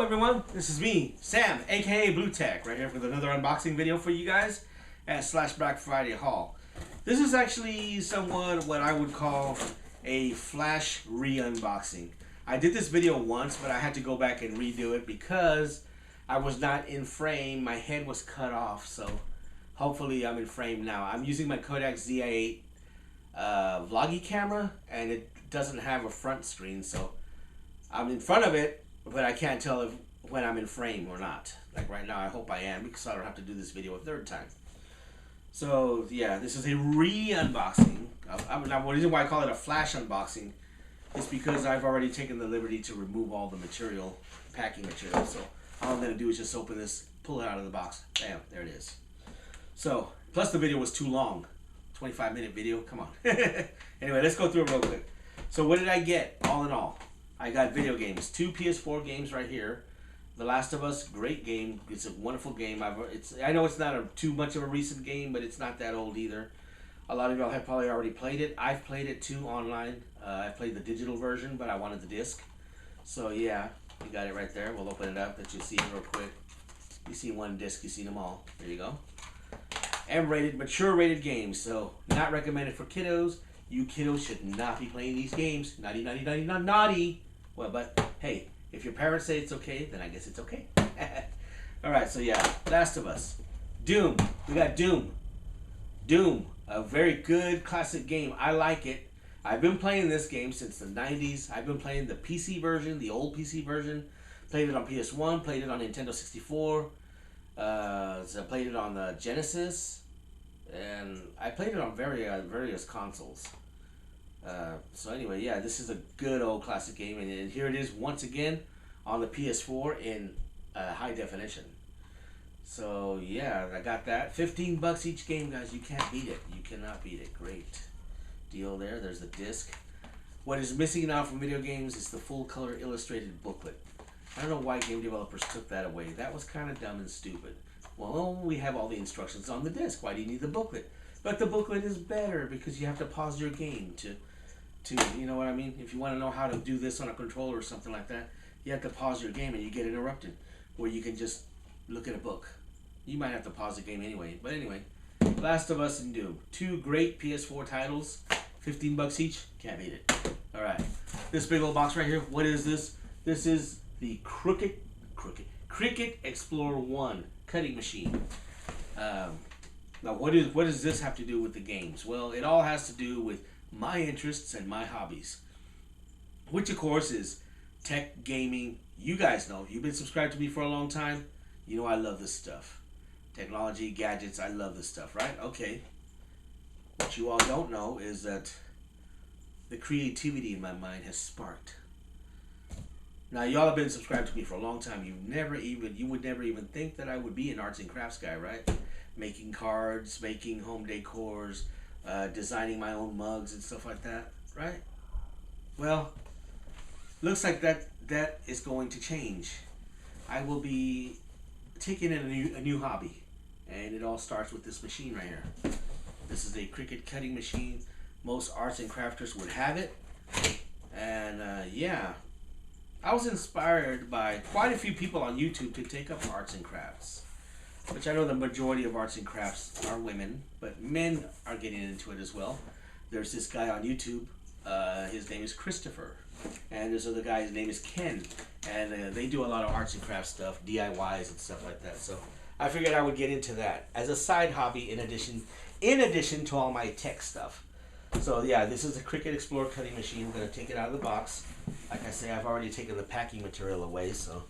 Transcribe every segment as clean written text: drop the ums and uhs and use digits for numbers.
Hello everyone, this is me, Sam, aka Blue Tech, right here with another unboxing video for you guys at Black Friday haul. This is actually somewhat what I would call a flash re-unboxing. I did this video once, but I had to go back and redo it because I was not in frame. My head was cut off, so hopefully I'm in frame now. I'm using my Kodak Z8 vloggy camera, and it doesn't have a front screen, so I'm in front of it, but I can't tell if when I'm in frame or not. Like right now, I hope I am, because I don't have to do this video a third time. So yeah, this is a re-unboxing. Now, the reason why I call it a flash unboxing is because I've already taken the liberty to remove all the material, packing material. So all I'm going to do is just open this, pull it out of the box. Bam, there it is. So, plus the video was too long. 25-minute video, come on. Anyway, let's go through it real quick. So what did I get, all in all? I got video games, 2 PS4 games right here. The Last of Us, great game. It's a wonderful game. I know it's not too much of a recent game, but it's not that old either. A lot of y'all have probably already played it. I've played it too online. I played the digital version, but I wanted the disc. So yeah, you got it right there. We'll open it up, let you see it real quick. You see one disc, you see them all. There you go. M-rated, mature rated games, so not recommended for kiddos. You kiddos should not be playing these games. Naughty, naughty, naughty, not naughty. Well, but hey, if your parents say it's okay, then I guess it's okay. Alright, so yeah, Last of Us. Doom. We got Doom. Doom, a very good classic game. I like it. I've been playing this game since the 90s. I've been playing the PC version, the old PC version. Played it on PS1, played it on Nintendo 64. So I played it on the Genesis. And I played it on various consoles. So anyway, yeah, this is a good old classic game, and here it is once again on the PS4 in high definition. So yeah, I got that. $15 each game, guys. You can't beat it. You cannot beat it. Great deal there. There's the disc. What is missing now from video games is the full color illustrated booklet. I don't know why game developers took that away. That was kind of dumb and stupid. Well, we have all the instructions on the disc. Why do you need the booklet? But the booklet is better because you have to pause your game to you know what I mean? If you want to know how to do this on a controller or something like that, you have to pause your game and you get interrupted. Where you can just look at a book. You might have to pause the game anyway. But anyway, Last of Us and Doom. 2 great PS4 titles. $15 each. Can't beat it. Alright. This big old box right here. What is this? This is the Cricut Explore One cutting machine. Now, what does this have to do with the games? Well, it all has to do with my interests and my hobbies, which of course is tech, gaming. You guys know, if you've been subscribed to me for a long time, you know I love this stuff. Technology, gadgets, I love this stuff, right? Okay. What you all don't know is that the creativity in my mind has sparked. Now, y'all have been subscribed to me for a long time. You would never even think that I would be an arts and crafts guy, right? Making cards, making home decors, designing my own mugs and stuff like that, right? Well, looks like that is going to change. I will be taking in a new hobby, and it all starts with this machine right here. This is a Cricut cutting machine. Most arts and crafters would have it, and yeah, I was inspired by quite a few people on YouTube to take up arts and crafts, which I know the majority of arts and crafts are women, but men are getting into it as well. There's this guy on YouTube, his name is Christopher, and there's another guy, his name is Ken, and they do a lot of arts and crafts stuff, DIYs and stuff like that. So I figured I would get into that as a side hobby in addition to all my tech stuff. So yeah, this is a Cricut Explore cutting machine. I'm going to take it out of the box. Like I say, I've already taken the packing material away, so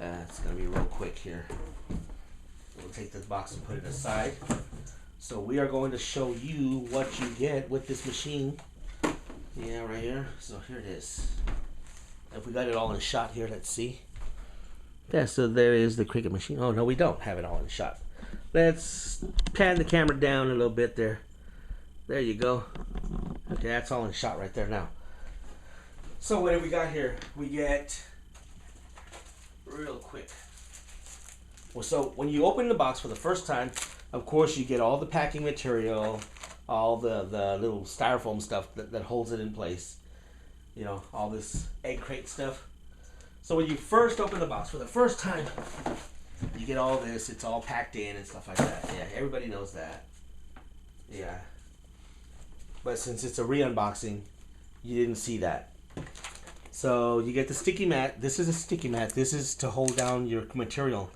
it's going to be real quick here. We'll take this box and put it aside. So we are going to show you what you get with this machine. Yeah, right here. So here it is. If we got it all in shot here, let's see. Yeah, so there is the Cricut machine. Oh, no, we don't have it all in shot. Let's pan the camera down a little bit there. There you go. Okay, that's all in shot right there now. So what do we got here? We get, real quick. Well, so when you open the box for the first time, of course you get all the packing material, all the little styrofoam stuff that holds it in place. You know, all this egg crate stuff. So when you first open the box for the first time, you get all this. It's all packed in and stuff like that. Yeah, everybody knows that. Yeah. But since it's a re-unboxing, you didn't see that. So you get the sticky mat. This is a sticky mat. This is to hold down your material.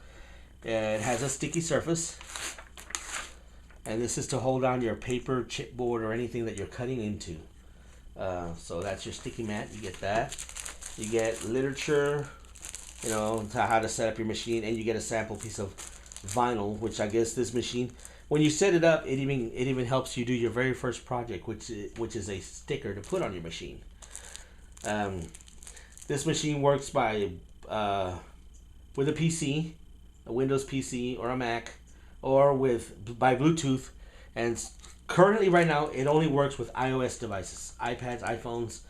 It has a sticky surface. And this is to hold down your paper, chipboard, or anything that you're cutting into. So that's your sticky mat. You get that. You get literature, you know, to how to set up your machine, and you get a sample piece of vinyl, which I guess this machine, when you set it up, it even helps you do your very first project, which is a sticker to put on your machine. This machine works by with a PC, a Windows PC or a Mac, or by Bluetooth, and currently right now it only works with iOS devices, iPads, iPhones.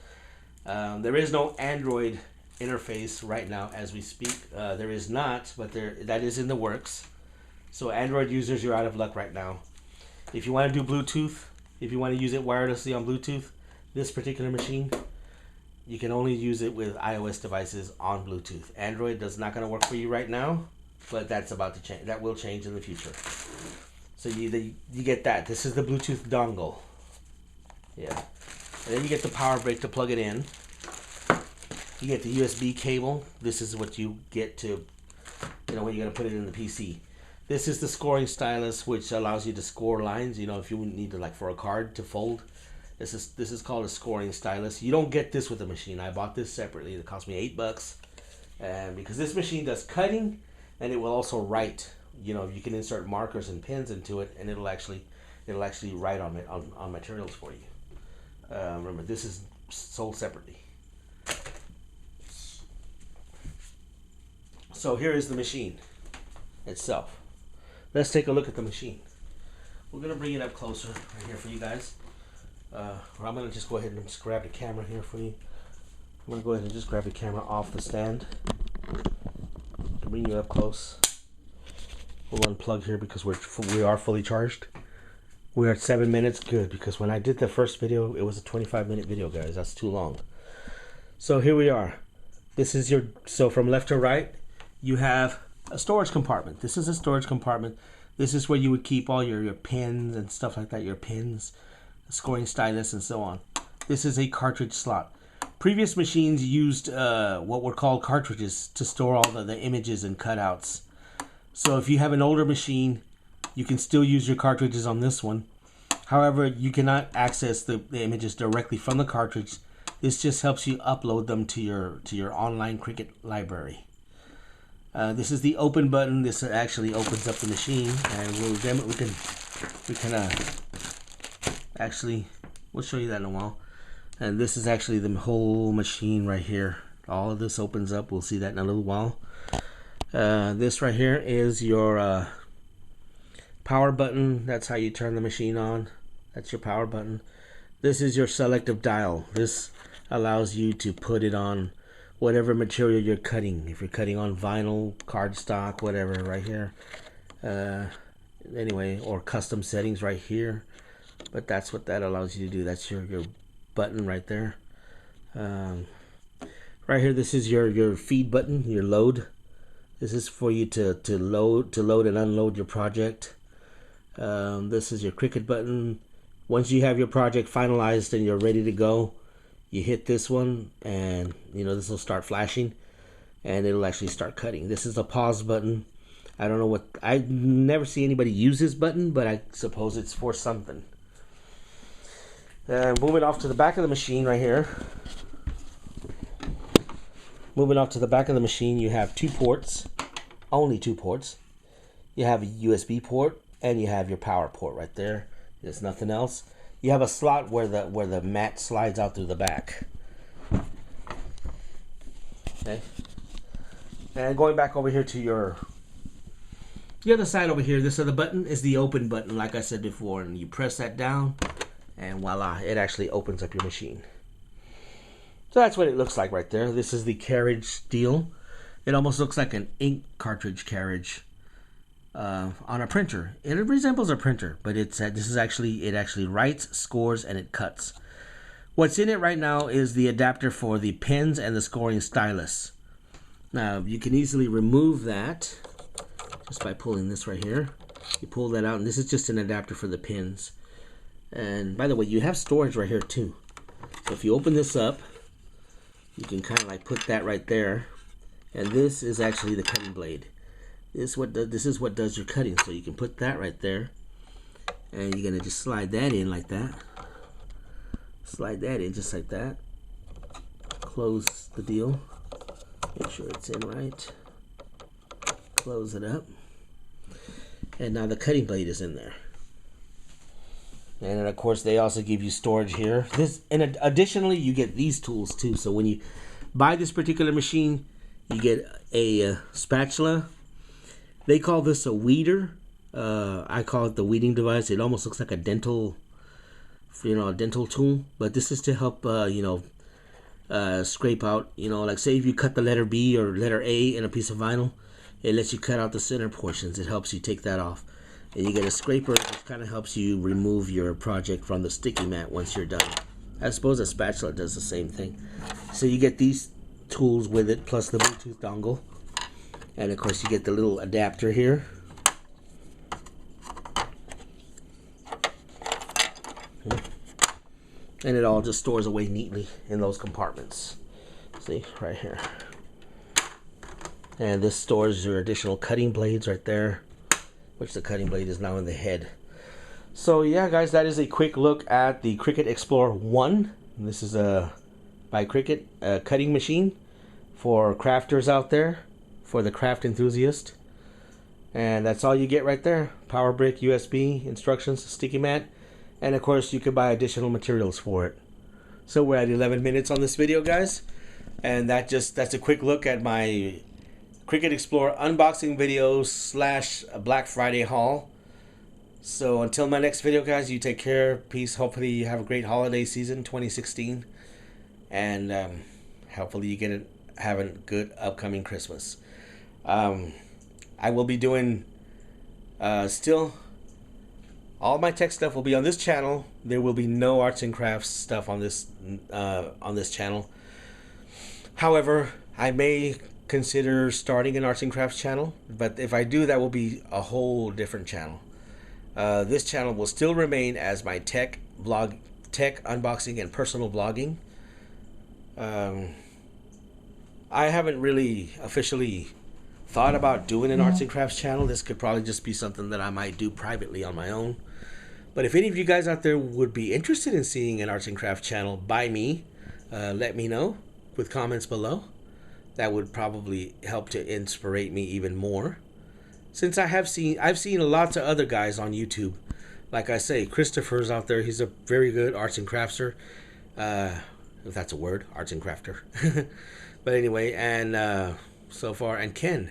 There is no Android interface right now as we speak. There is not, but that is in the works. So Android users, you're out of luck right now. If you want to do Bluetooth, if you want to use it wirelessly on Bluetooth, this particular machine, you can only use it with iOS devices on Bluetooth. Android is not going to work for you right now, but that's about to change. That will change in the future. So you get that. This is the Bluetooth dongle. Yeah. And then you get the power brick to plug it in. You get the USB cable. This is what you get to, when you're going to put it in the PC. This is the scoring stylus, which allows you to score lines. If you need to, for a card to fold. This is called a scoring stylus. You don't get this with the machine. I bought this separately. It cost me $8. And because this machine does cutting, and it will also write. You can insert markers and pens into it, and it'll actually write on materials for you. Remember, this is sold separately. So here is the machine itself. Let's take a look at the machine. We're going to bring it up closer right here for you guys. Or I'm going to just go ahead and just grab the camera here for you. I'm going to go ahead and just grab the camera off the stand to bring you up close. We'll unplug here because we are fully charged. We're at 7 minutes. Good, because when I did the first video, it was a 25-minute video, guys. That's too long. So here we are. This is so from left to right, you have a storage compartment. This is a storage compartment. This is where you would keep all your pens and stuff like that, your pins, scoring stylus, and so on. This is a cartridge slot. Previous machines used what were called cartridges to store all the images and cutouts. So if you have an older machine, you can still use your cartridges on this one. However, you cannot access the images directly from the cartridge. This just helps you upload them to your online Cricut library. This is the open button. This actually opens up the machine, and we'll show you that in a while. And this is actually the whole machine right here. All of this opens up. We'll see that in a little while. This right here is your power button. That's how you turn the machine on. That's your power button. This is your selective dial. This allows you to put it on whatever material you're cutting. If you're cutting on vinyl, cardstock, whatever, right here. Anyway, or custom settings right here. But that's what that allows you to do. That's your button right there. Right here, this is your feed button, your load. This is for you to load and unload your project. This is your Cricut button. Once you have your project finalized and you're ready to go, you hit this one, and this will start flashing, and it'll actually start cutting. This is a pause button. I don't know I never see anybody use this button, but I suppose it's for something. Moving off to the back of the machine right here. Moving off to the back of the machine, you have two ports, only two ports. You have a USB port, and you have your power port right there. There's nothing else. You have a slot where the mat slides out through the back. Okay. And going back over here to the other side over here, this other button is the open button, like I said before, and you press that down, and voila, it actually opens up your machine. So that's what it looks like right there. This is the carriage deal. It almost looks like an ink cartridge carriage on a printer. It resembles a printer, but it actually writes, scores, and it cuts. What's in it right now is the adapter for the pens and the scoring stylus. Now you can easily remove that just by pulling this right here. You pull that out, and this is just an adapter for the pins. And by the way, you have storage right here too. So if you open this up, you can kind of like put that right there. And this is actually the cutting blade. This is what does your cutting. So you can put that right there, and you're gonna just slide that in like that. Slide that in just like that. Close the deal. Make sure it's in right. Close it up. And now the cutting blade is in there. And then of course they also give you storage here. And additionally you get these tools too. So when you buy this particular machine, you get a spatula. They call this a weeder. I call it the weeding device. It almost looks like a dental, a dental tool. But this is to help, scrape out, like say if you cut the letter B or letter A in a piece of vinyl, it lets you cut out the center portions. It helps you take that off. And you get a scraper, which kind of helps you remove your project from the sticky mat once you're done. I suppose a spatula does the same thing. So you get these tools with it, plus the Bluetooth dongle. And of course you get the little adapter here. And it all just stores away neatly in those compartments. See, right here. And this stores your additional cutting blades right there, which the cutting blade is now in the head. So yeah, guys, that is a quick look at the Cricut Explore One. This is by Cricut, a cutting machine for crafters out there, for the craft enthusiast. And that's all you get right there. Power brick, USB, instructions, sticky mat, and of course you could buy additional materials for it. So we're at 11 minutes on this video, guys, and that's a quick look at my Cricut Explore unboxing video / Black Friday haul. So until my next video, guys, you take care, peace. Hopefully you have a great holiday season 2016, and hopefully you have a good upcoming Christmas. I will be doing still all my tech stuff will be on this channel. There will be no arts and crafts stuff on this channel. However, I may consider starting an arts and crafts channel, but if I do, that will be a whole different channel. This channel will still remain as my tech unboxing and personal blogging. I haven't really officially thought about doing an arts and crafts channel. This could probably just be something that I might do privately on my own. But if any of you guys out there would be interested in seeing an arts and crafts channel by me, let me know with comments below. That would probably help to inspirate me even more. Since I've seen lots of other guys on YouTube. Like I say, Christopher's out there. He's a very good arts and crafter. If that's a word, arts and crafter. But anyway, and so far, and Ken.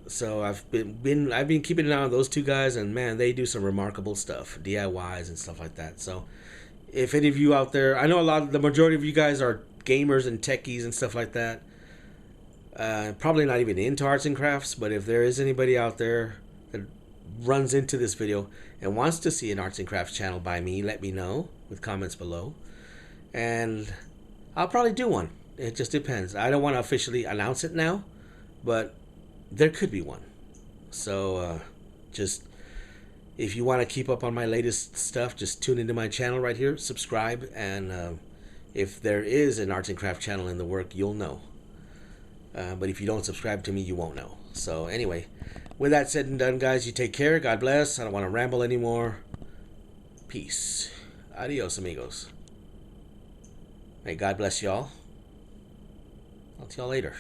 So I've been keeping an eye on those two guys, and man, they do some remarkable stuff, DIYs and stuff like that. So if any of you out there, I know the majority of you guys are gamers and techies and stuff like that. Probably not even into arts and crafts, but if there is anybody out there that runs into this video and wants to see an arts and crafts channel by me, let me know with comments below, and I'll probably do one. It just depends. I don't want to officially announce it now, but there could be one. So just if you want to keep up on my latest stuff, just tune into my channel right here, subscribe, and if there is an arts and craft channel in the work, you'll know. But if you don't subscribe to me, you won't know. So anyway, with that said and done, guys, you take care. God bless. I don't want to ramble anymore. Peace. Adios, amigos. May God bless y'all. I'll see y'all later.